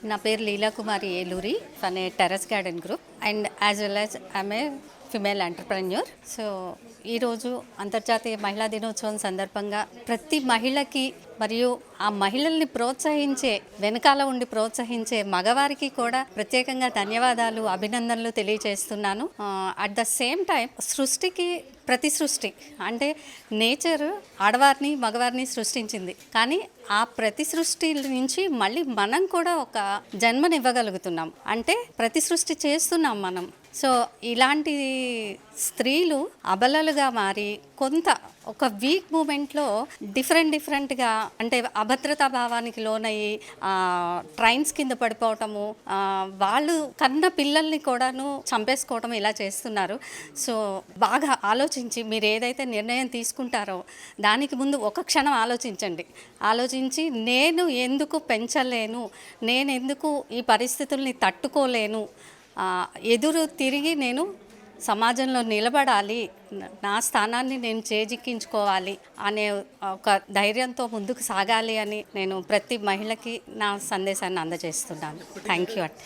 నా పేరు Leela Kumari Eluri from a terrace garden group and as well as I'm a female entrepreneur. So ఈరోజు అంతర్జాతీయ మహిళా దినోత్సవం సందర్భంగా ప్రతి మహిళకి మరియు ఆ మహిళల్ని ప్రోత్సహించే వెనకాల ఉండి ప్రోత్సహించే మగవారికి కూడా ప్రత్యేకంగా ధన్యవాదాలు, అభినందనలు తెలియజేస్తున్నాను. అట్ ద సేమ్ టైం సృష్టికి ప్రతి సృష్టి అంటే నేచర్ ఆడవారిని మగవారిని సృష్టించింది, కానీ ఆ ప్రతి సృష్టి నుంచి మళ్ళీ మనం కూడా ఒక జన్మనివ్వగలుగుతున్నాం, అంటే ప్రతి సృష్టి చేస్తున్నాం మనం. సో ఇలాంటి స్త్రీలు అబలలుగా మారి కొంత ఒక వీక్ మూమెంట్లో డిఫరెంట్గా అంటే అభద్రతా భావానికి లోనయ్యి ట్రైన్స్ కింద పడిపోవటము, వాళ్ళు కన్న పిల్లల్ని కూడాను చంపేసుకోవటం ఇలా చేస్తున్నారు. సో బాగా ఆలోచించి మీరు ఏదైతే నిర్ణయం తీసుకుంటారో దానికి ముందు ఒక క్షణం ఆలోచించి నేను ఎందుకు పెంచలేను, నేను ఎందుకు ఈ పరిస్థితుల్ని తట్టుకోలేను, ఎదురు తిరిగి నేను సమాజంలో నిలబడాలి, నా స్థానాన్ని నేను చేజిక్కించుకోవాలి అనే ఒక ధైర్యంతో ముందుకు సాగాలి అని నేను ప్రతి మహిళకి నా సందేశాన్ని అందజేస్తున్నాను. Thank you.